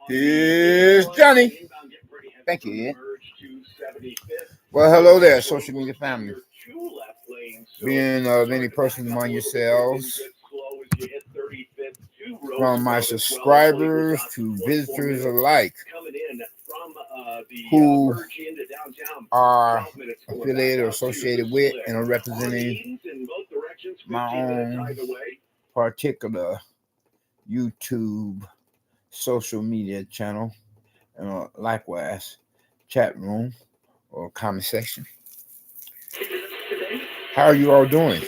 Here's Johnny. Thank you. Well, hello there, social media family. Being of any person among yourselves, from my subscribers to visitors alike, who are affiliated or associated with and are representing my own particular YouTube social media channel, and likewise chat room or comment section. How are you all doing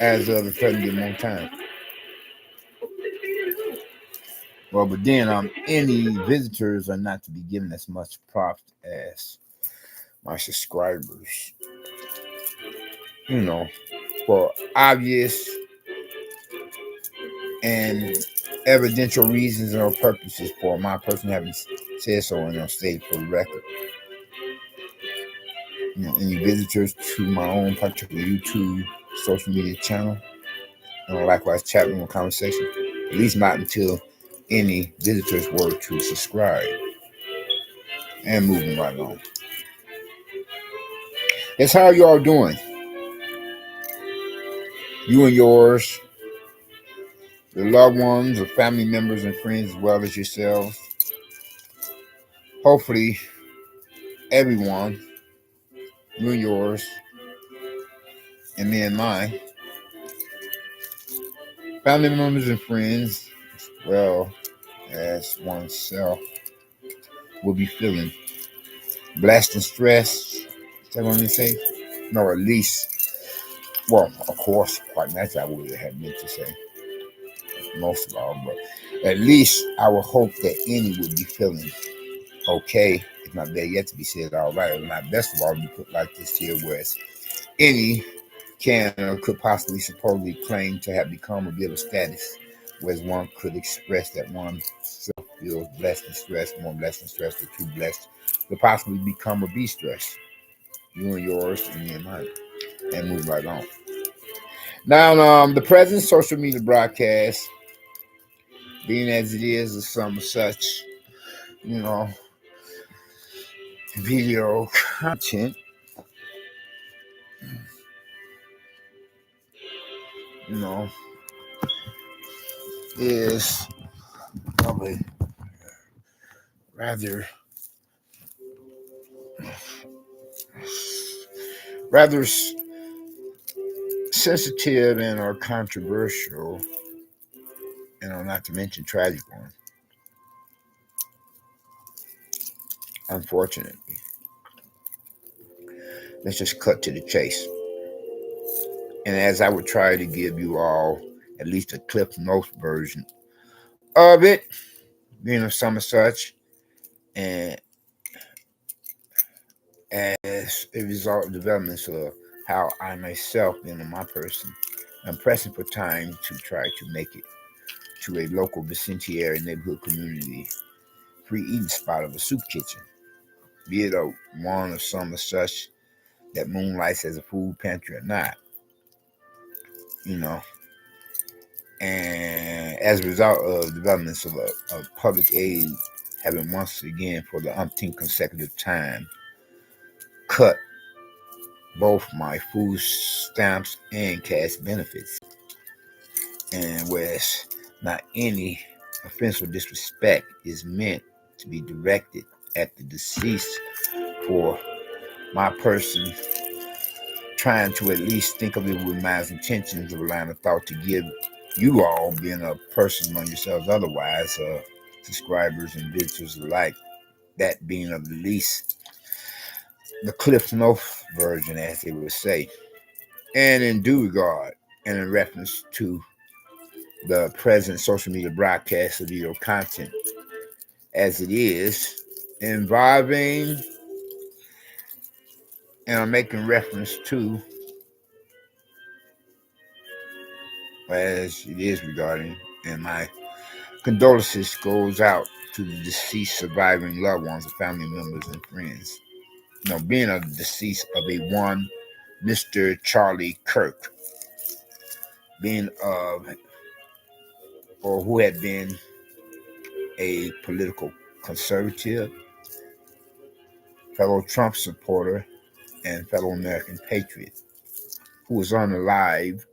as of the present given time? Well, but then any visitors are not to be given as much props as my subscribers. You know, for obvious and evidential reasons or purposes, for my person having said so and stated for the record. You know, any visitors to my own particular YouTube social media channel, and likewise chat room conversation, at least not until any visitors were to subscribe. And moving right on. That's how you all doing. You and yours, your loved ones, or family members and friends, as well as yourselves. Hopefully, everyone, you and yours, and me and mine, family members and friends, as well as oneself, will be feeling blessed and stressed. Is that what I'm going to say? No, at least, well, of course, quite naturally, I would have meant to say most of all, but at least I would hope that any would be feeling okay, if not there yet to be said all right, or not best of all be put like this here, whereas any can or could possibly supposedly claim to have become a bit of status, whereas one could express that one self feels blessed and stressed, more blessed and stressed, or too blessed to possibly become or be stressed. You and yours, and me and mine, and move right on. Now, the present social media broadcast, being as it is, of some such, video content, is probably rather sensitive and or controversial, and not to mention tragic one. Unfortunately, let's just cut to the chase. And as I would try to give you all at least a Cliff Notes version of it, being of some such, and as a result of developments of how I myself, being my person, I'm pressing for time to try to make it to a local vicinity neighborhood community free eating spot of a soup kitchen, be it a one or some of such that moonlights as a food pantry or not, and as a result of developments of public aid having once again for the umpteenth consecutive time cut both my food stamps and cash benefits, and whereas not any offense or disrespect is meant to be directed at the deceased, for my person trying to at least think of it with my intentions of a line of thought to give you all, being a person among yourselves otherwise, subscribers and visitors alike, that being of the least the Cliff Notes version, as they would say, and in due regard and in reference to the present social media broadcast of video content as it is, involving, and I'm making reference to, as it is regarding, and my condolences goes out to the deceased surviving loved ones, family members, and friends. being a deceased of a one Mr. Charlie Kirk, being or who had been a political conservative, fellow Trump supporter, and fellow American patriot, who was unalive.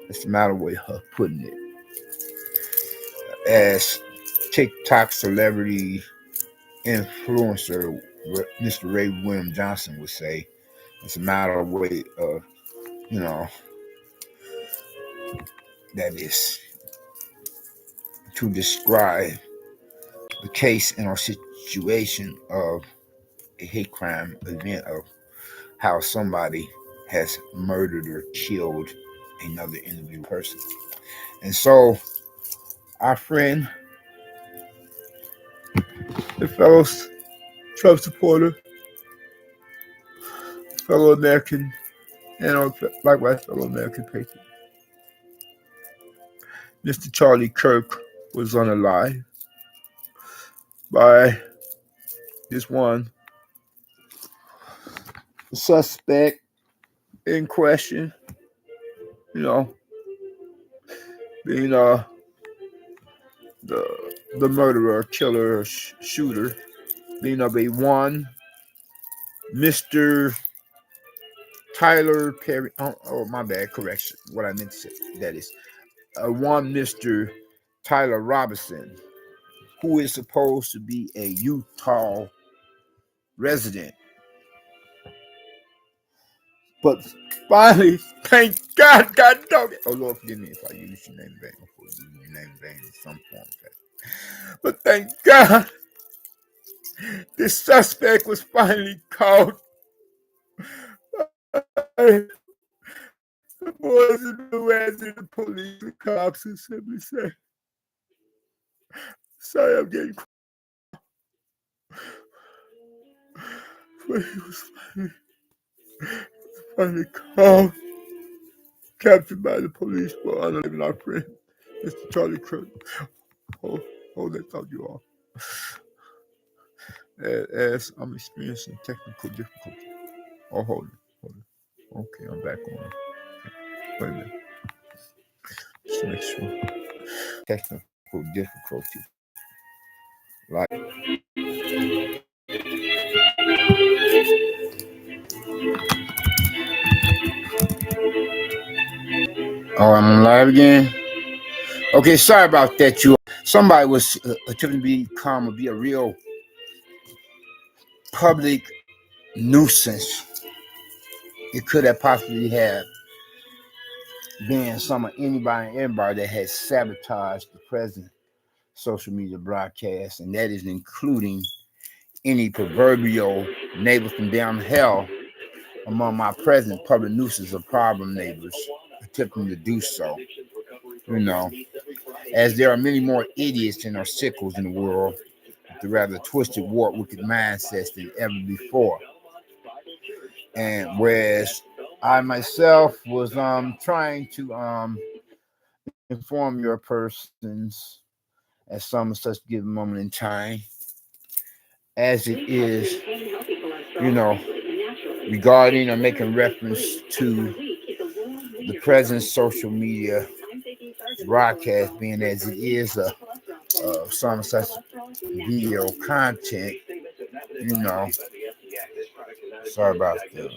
That's the matter with her putting it. As TikTok celebrity influencer Mr. Ray William Johnson would say, it's a matter of way of, that is to describe the case and or situation of a hate crime event of how somebody has murdered or killed another individual person. And so our friend, the fellow Trump supporter, fellow American, and likewise fellow American patriot, Mr. Charlie Kirk, was unalive by this one suspect in question, being the murderer, killer, shooter, being of a one Mr. Tyler Perry. Oh, my bad. Correction. What I meant to say. That is one Mr. Tyler Robinson, who is supposed to be a Utah resident. But finally, thank God dog it. Oh, Lord, forgive me if I use your name in vain. Or use your name in vain in some form. But thank God, this suspect was finally caught. The boys in blue as in the police, the cops, and simply say, sorry, I'm getting but he was finally caught, captured by the police for unaliving our friend, Mr. Charlie Kirk. Hold that thought, you all. As I'm experiencing technical difficulty. Oh, hold it. Okay, I'm back on. Okay. Wait a minute. Just make sure. Technical difficulty. Like. Oh, I'm live again. Okay, sorry about that. Somebody was attempting to be a real public nuisance. It could have possibly have been anybody and everybody that has sabotaged the present social media broadcast, and that is including any proverbial neighbors from down hell among my present public nuisance of problem neighbors attempting to do so. As there are many more idiots and or sickles in the world with the rather twisted, warped, wicked mindsets than ever before. And whereas I myself was trying to inform your persons at some such given moment in time, as it is, regarding or making reference to the present social media broadcast, being as it is some such video content, sorry about the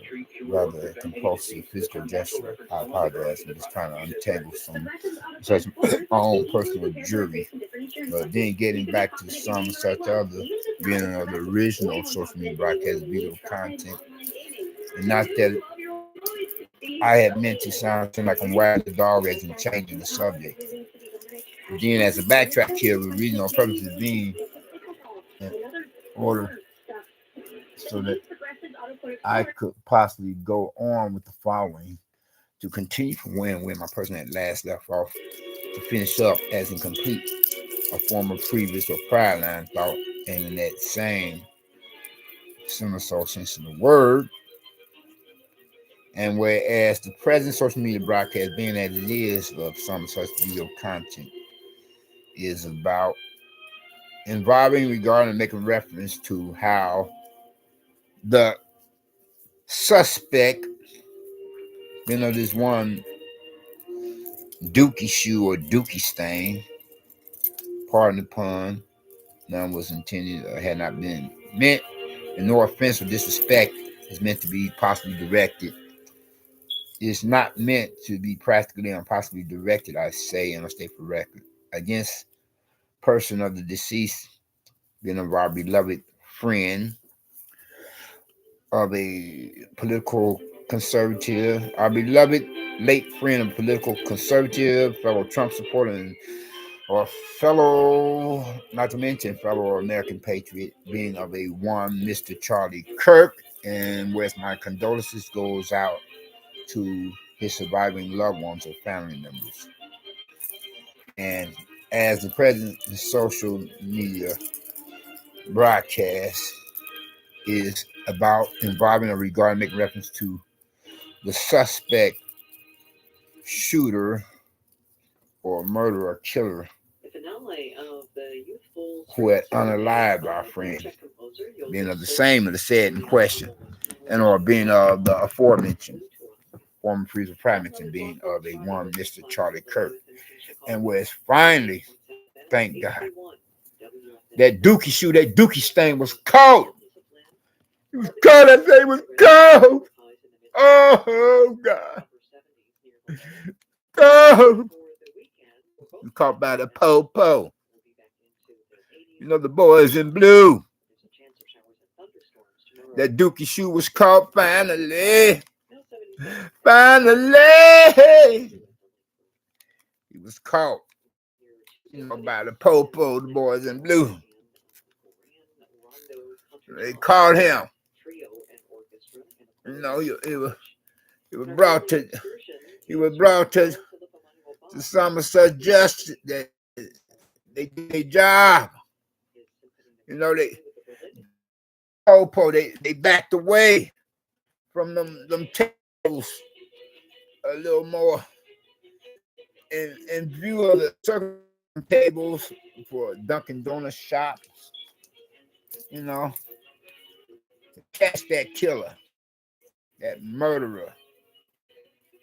rather compulsive physical gesture. I apologize. I'm just trying to untangle some such my own personal jury. But then getting back to some such other being the original social media broadcast video content. And not that I had meant to sound like I'm wagging the dog as in changing the subject. Again, as a backtrack here, the reason or purpose is being in order so that I could possibly go on with the following to continue from where my person had last left off, to finish up as incomplete a former previous or prior line of thought, and in that same similar sense of the word. And whereas the present social media broadcast, being as it is of some such video content, is about involving, regarding, and making reference to how the suspect, this one dookie shoe or dookie stain, pardon the pun, none was intended or had not been meant, and no offense or disrespect is meant to be possibly directed. It's not meant to be practically and possibly directed, I say, and I state for record, against person of the deceased, being of our beloved friend, of a political conservative, our beloved late friend, a political conservative, fellow Trump supporter, and or fellow, not to mention fellow American patriot, being of a one Mr. Charlie Kirk, and whereas my condolences goes out to his surviving loved ones or family members. And as the president's social media broadcast is about involving or regarding, making reference to the suspect shooter or murderer killer who had unalived our friend, being of the same of the said in question, and or being of the aforementioned former freezer mentioned, being of a one Mr. Charlie Kirk. And where it's finally, thank God, that dookie shoe, that dookie stain was cold. It was cold, that thing was cold. Oh, God. Cold. You caught by the po-po. The boys in blue. That dookie shoe was caught finally. Finally. He was caught. By the po-po, the boys in blue. They caught him. He was brought to some suggested that they did their job. They backed away from them tables a little more in view of the circle tables for Dunkin' Donuts shops. To catch that killer, that murderer,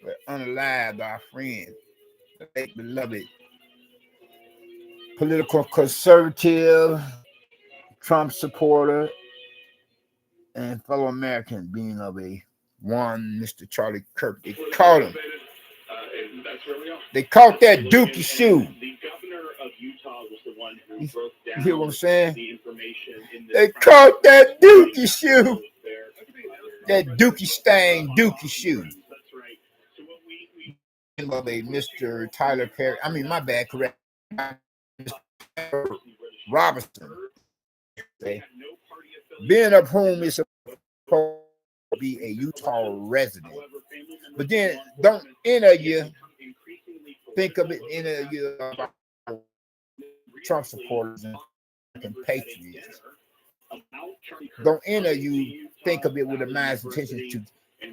that unalived our friend, the late beloved political conservative, Trump supporter, and fellow American, being of a one Mr. Charlie Kirk. They caught him. They caught that dookie shoe. The governor of Utah was the one who broke down. You hear what I'm saying? The information in this. They caught that dookie shoe. That dookie stain dookie shoe. That's right. So what we of a Mr. Tyler Perry. I mean, my bad. Correct. Mr. Robinson. Being of whom is supposed to be a Utah resident. But then don't any of you think of it, any of you Trump supporters and patriots. Don't any of you think of it with a mind's intention to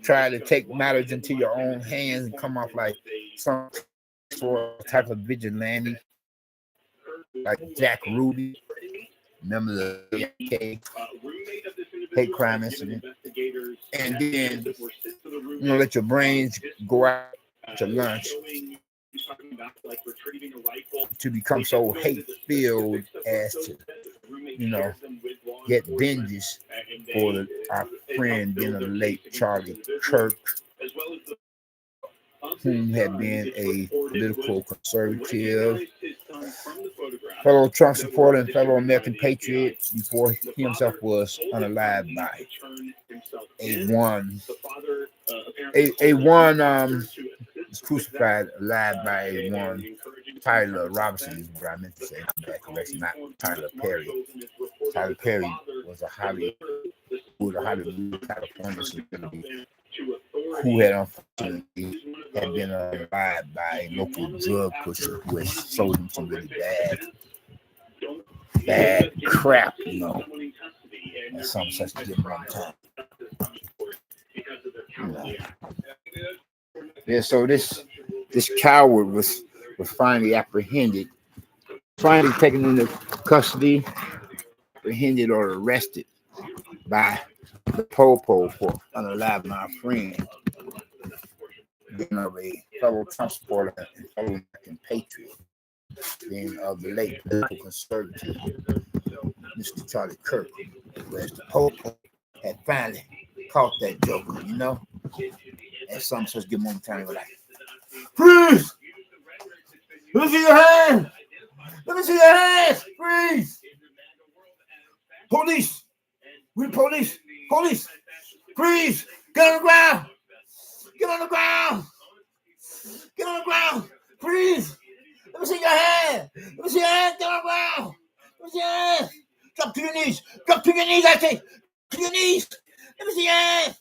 try to take matters into your own hands and come off like some sort of type of vigilante, like Jack Ruby. Remember the hate crime incident, and then let your brains go out to lunch to become so hate-filled as to get vengeance for our friend being the late Charlie Kirk, whom had been a political conservative, fellow Trump supporter, and fellow American patriot before he himself was unalived by was crucified alive by a one Tyler Robinson, is what I meant to say. Bad correction, not Tyler Perry. Tyler Perry was a Hollywood, California celebrity who had unfortunately been alive by a local drug pusher who had sold him some really bad crap, and some such did one time. Yeah, so this coward was finally apprehended, finally taken into custody, apprehended or arrested by popo for unaliving our friend, being of a fellow Trump supporter and fellow American patriot, being of the late political conservative, Mr. Charlie Kirk, whereas the popo had finally caught that joker, you know? And some such good moment time, like, freeze! Let me see your hands! Let me see your hands! Freeze! Police! We police! Police! Freeze! Get on the ground! Get on the ground! Get on the ground! Freeze! Let me see your hand! Let me see your hand! Get on the ground! Let me see your hand! Drop to your knees! Drop to your knees, I say! To your knees! Let me see your hand!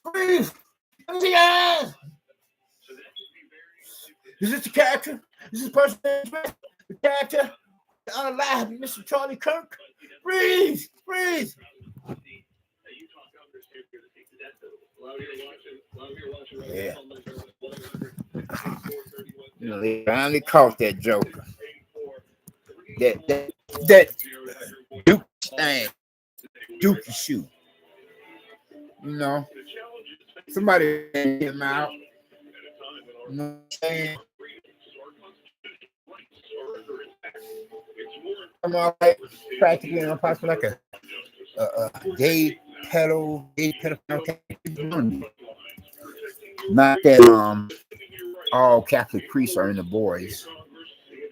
Freeze! Let me see your hand! Is this the character? Is this person the character? The unalive Mr. Charlie Kirk? Freeze! Freeze! Yeah. You know, they finally caught that joker. That dookie shoe. You know, somebody get him out. You know what I'm saying? I'm all like practically impossible, like a gay pedophile. Not that all Catholic priests are in the boys,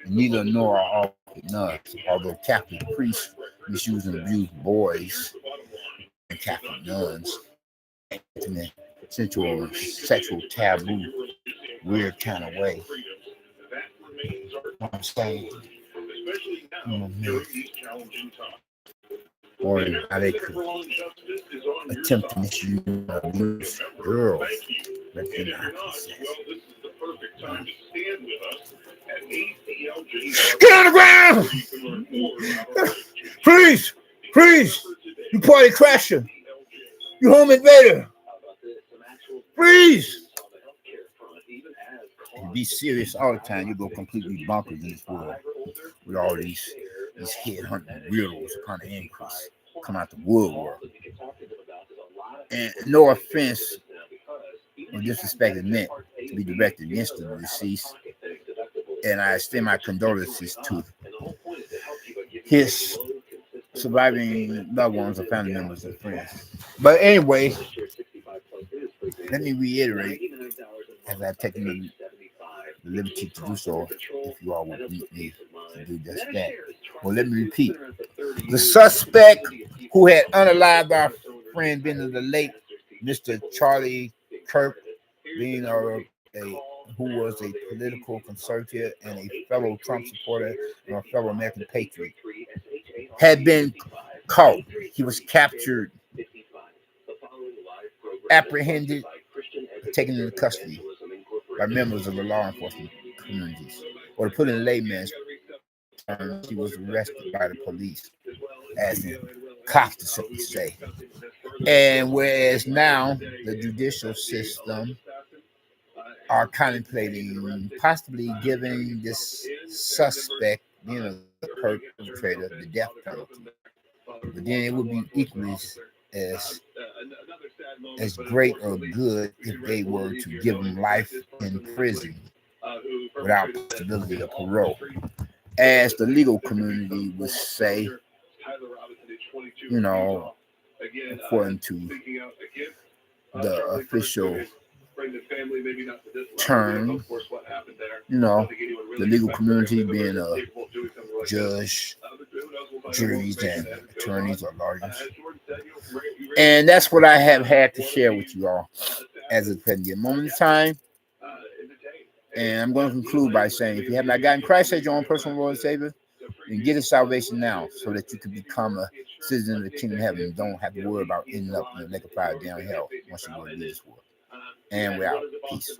and neither nor are all nuns. Although Catholic priests misuse and abuse boys and Catholic nuns, intimate, sensual, sexual taboo, weird kind of way. You know what I'm saying? Or how they could attempt to misuse girls. Get on the ground! Freeze! Freeze! You party crasher! You home invader! Freeze! And be serious all the time. You go completely bonkers in this world with all these head-hunting weirdos upon the increase. Come out the woodwork. And no offense or disrespect is meant to be directed against the deceased. And I extend my condolences to his surviving loved ones or family members and friends. But anyway, let me reiterate, as I've taken the liberty to do so, if you all would meet me to do just that. Well, let me repeat. The suspect who had unalived our friend, being the late Mr. Charlie Kirk, being who was a political conservative and a fellow Trump supporter and a fellow American patriot, had been caught. He was captured, apprehended, taken into custody by members of the law enforcement communities. Or to put in layman's terms, he was arrested by the police, as in cops to simply say. And whereas now the judicial system are contemplating possibly giving this suspect, being a perpetrator, the death penalty. But then it would be equally as great or good if they were to give him life in prison without possibility of parole. As the legal community would say, you know, according to the official term, you know, the legal community being a judge, juries, and attorneys or lawyers. And that's what I have had to share with you all as a present moment of time. And I'm going to conclude by saying, if you have not gotten Christ as your own personal Lord and Savior, then get his salvation now so that you can become a citizen of the kingdom of heaven and don't have to worry about ending up in the lake of fire down hell once you go to this world. And we're out. Peace.